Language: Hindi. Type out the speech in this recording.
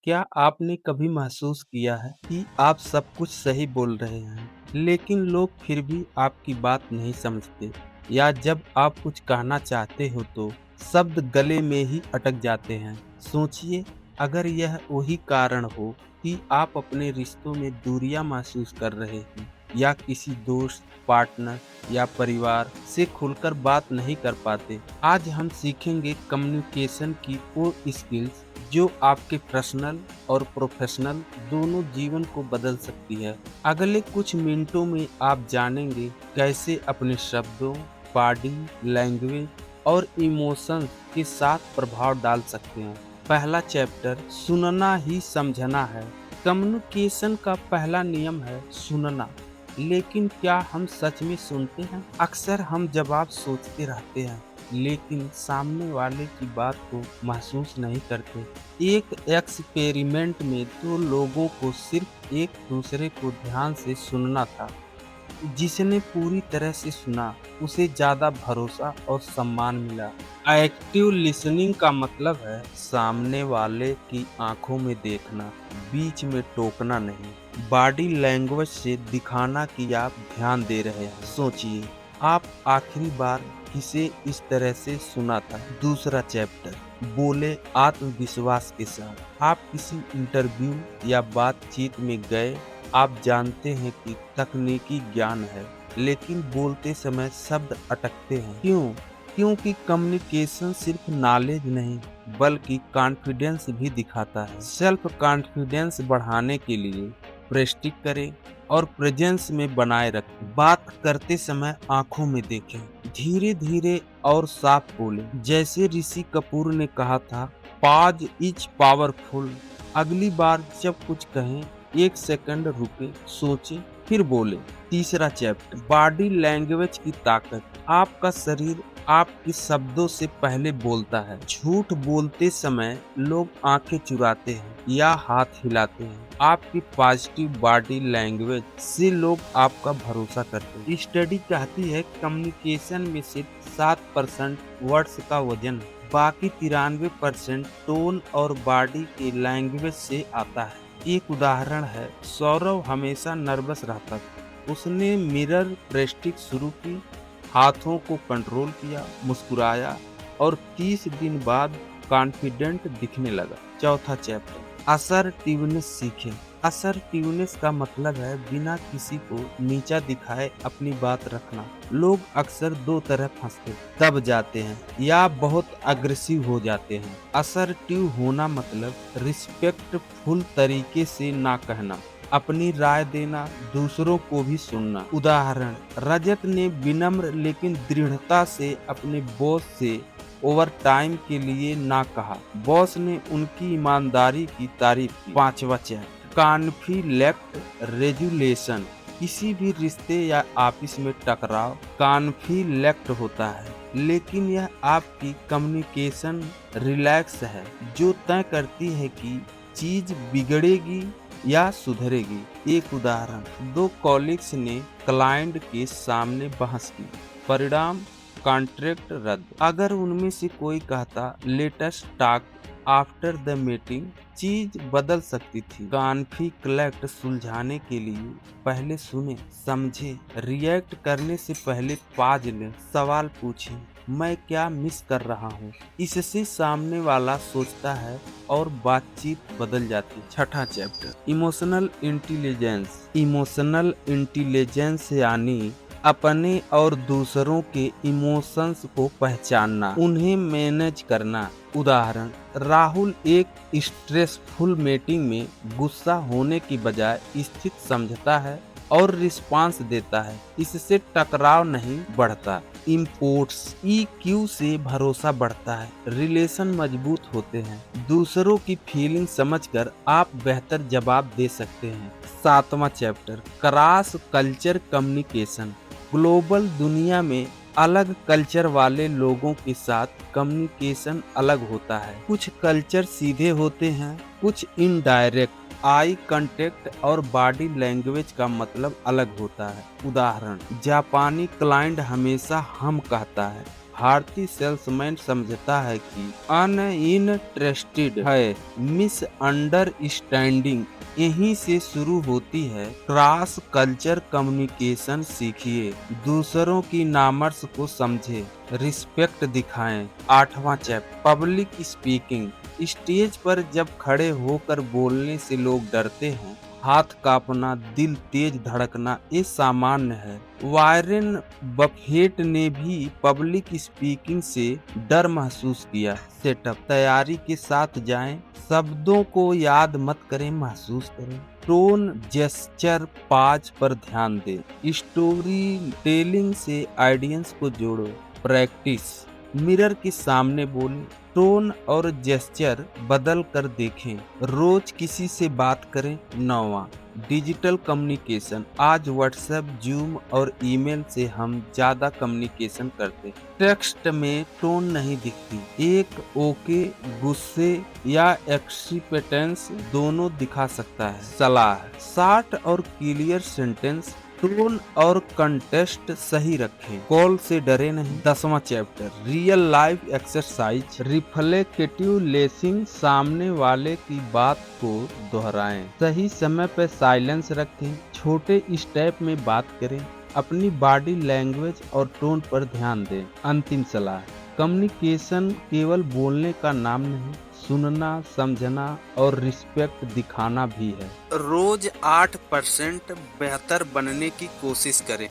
क्या आपने कभी महसूस किया है कि आप सब कुछ सही बोल रहे हैं, लेकिन लोग फिर भी आपकी बात नहीं समझते? या जब आप कुछ कहना चाहते हो तो शब्द गले में ही अटक जाते हैं? सोचिए, अगर यह वही कारण हो कि आप अपने रिश्तों में दूरियां महसूस कर रहे हैं या किसी दोस्त, पार्टनर या परिवार से खुलकर बात नहीं कर पाते। आज हम सीखेंगे कम्युनिकेशन की वो स्किल्स जो आपके पर्सनल और प्रोफेशनल दोनों जीवन को बदल सकती है। अगले कुछ मिनटों में आप जानेंगे कैसे अपने शब्दों, बॉडी लैंग्वेज और इमोशंस के साथ प्रभाव डाल सकते हैं। पहला चैप्टर सुनना ही समझना है। कम्युनिकेशन का पहला नियम है सुनना। लेकिन क्या हम सच में सुनते हैं? अक्सर हम जवाब सोचते रहते हैं, लेकिन सामने वाले की बात को महसूस नहीं करते। एक एक्सपेरिमेंट में दो लोगों को सिर्फ एक दूसरे को ध्यान से सुनना था। जिसने पूरी तरह से सुना, उसे ज्यादा भरोसा और सम्मान मिला। एक्टिव लिसनिंग का मतलब है सामने वाले की आंखों में देखना, बीच में टोकना नहीं। बॉडी लैंग्वेज से दिखाना कि आप ध्यान दे रहे हैं। सोचिए, आप आखिरी बार किसे इस तरह से सुना था? दूसरा चैप्टर बोले आत्मविश्वास के साथ। आप किसी इंटरव्यू या बातचीत में गए, आप जानते हैं कि तकनीकी ज्ञान है, लेकिन बोलते समय शब्द अटकते हैं। क्यों? क्योंकि कम्युनिकेशन सिर्फ नॉलेज नहीं, बल्कि कॉन्फिडेंस भी दिखाता है। सेल्फ कॉन्फिडेंस बढ़ाने के लिए प्रैक्टिस करें और प्रेजेंस में बनाए रखें। बात करते समय आंखों में देखें, धीरे धीरे और साफ बोलें। जैसे ऋषि कपूर ने कहा था, पॉज इज पावरफुल। अगली बार जब कुछ कहें, एक सेकंड रुके, सोचे, फिर बोले। तीसरा चैप्टर बॉडी लैंग्वेज की ताकत। आपका शरीर आपके शब्दों से पहले बोलता है। झूठ बोलते समय लोग आंखें चुराते हैं या हाथ हिलाते हैं। आपकी पॉजिटिव बॉडी लैंग्वेज से लोग आपका भरोसा करते हैं। स्टडी कहती है कम्युनिकेशन में सिर्फ 7% वर्ड्स का वजन है, बाकी 93% टोन और बॉडी की लैंग्वेज से आता है। एक उदाहरण है, सौरव हमेशा नर्वस रहता था। उसने मिरर प्रैक्टिस शुरू की, हाथों को कंट्रोल किया, मुस्कुराया और 30 दिन बाद कॉन्फिडेंट दिखने लगा। चौथा चैप्टर असर्टिवनेस सीखें। असर्टिवनेस का मतलब है बिना किसी को नीचा दिखाए अपनी बात रखना। लोग अक्सर दो तरह फंसते, दब जाते हैं या बहुत अग्रेसिव हो जाते हैं। असर्टिव होना मतलब रिस्पेक्टफुल तरीके से ना कहना, अपनी राय देना, दूसरों को भी सुनना। उदाहरण, रजत ने विनम्र लेकिन दृढ़ता से अपने बॉस से ओवर टाइम के लिए ना कहा। बॉस ने उनकी ईमानदारी की तारीफ की। पांचवा चैप्टर कॉन्फ्लिक्ट रेजुलेशन। किसी भी रिश्ते या आपस में टकराव कॉन्फ्लिक्ट होता है, लेकिन यह आपकी कम्युनिकेशन रिलैक्स है जो तय करती है कि चीज बिगड़ेगी या सुधरेगी। एक उदाहरण, दो कॉलिग्स ने क्लाइंट के सामने बहस की, परिणाम कॉन्ट्रैक्ट रद्द। अगर उनमें से कोई कहता let us talk after the meeting, चीज बदल सकती थी। कॉन्फ्लिक्ट सुलझाने के लिए पहले सुने, समझे, रिएक्ट करने से पहले पॉज लें, सवाल पूछें, मैं क्या मिस कर रहा हूँ? इससे सामने वाला सोचता है और बातचीत बदल जाती। छठा chapter emotional intelligence. Emotional intelligence यानी अपने और दूसरों के इमोशंस को पहचानना, उन्हें मैनेज करना। उदाहरण, राहुल एक स्ट्रेसफुल मीटिंग में गुस्सा होने की बजाय स्थिति समझता है और रिस्पांस देता है। इससे टकराव नहीं बढ़ता। इम्पोर्ट्स EQ से भरोसा बढ़ता है, रिलेशन मजबूत होते हैं, दूसरों की फीलिंग समझकर आप बेहतर जवाब दे सकते हैं। सातवां chapter cross culture communication. Global दुनिया में अलग कल्चर वाले लोगों के साथ कम्युनिकेशन अलग होता है। कुछ कल्चर सीधे होते हैं, कुछ इनडायरेक्ट। आई कांटेक्ट और बॉडी लैंग्वेज का मतलब अलग होता है। उदाहरण, जापानी क्लाइंट हमेशा हम कहता है, भारतीय सेल्समैन समझता है कि अनइंटरेस्टेड है, मिसअंडरस्टैंडिंग यहीं से शुरू होती है। क्रॉस कल्चर कम्युनिकेशन सीखिए, दूसरों की नामर्स को समझे, रिस्पेक्ट दिखाएं। 8वां चैप्टर पब्लिक स्पीकिंग। स्टेज पर जब खड़े होकर बोलने से लोग डरते हैं, हाथ कांपना, दिल तेज धड़कना, ये सामान्य है। वारेन बफेट ने भी पब्लिक स्पीकिंग से डर महसूस किया। सेटअप तैयारी के साथ जाएं, शब्दों को याद मत करें, महसूस करें। टोन, जेस्चर, पाज पर ध्यान दें। स्टोरी टेलिंग से आइडियंस को जोड़ो। प्रैक्टिस, मिरर के सामने बोलें, टोन और जेस्चर बदल कर देखें। रोज किसी से बात करें। 9वां डिजिटल कम्युनिकेशन। आज व्हाट्सएप, जूम और ईमेल से हम ज्यादा कम्युनिकेशन करते हैं। टेक्स्ट में टोन नहीं दिखती, एक ओके, गुस्से या एक्सीपेटेंस दोनों दिखा सकता है। सलाह, शॉर्ट और क्लियर सेंटेंस, टोन और कंटेस्ट सही रखें। कॉल से डरे नहीं। 10वां chapter real life exercise. Reflective listening, सामने वाले की बात को दोहराएं। सही समय पर साइलेंस रखें। छोटे स्टेप में बात करें। अपनी बॉडी लैंग्वेज और टोन पर ध्यान दें। अंतिम सलाह, कम्युनिकेशन केवल बोलने का नाम नहीं, सुनना, समझना और रिस्पेक्ट दिखाना भी है। रोज 8% बेहतर बनने की कोशिश करें।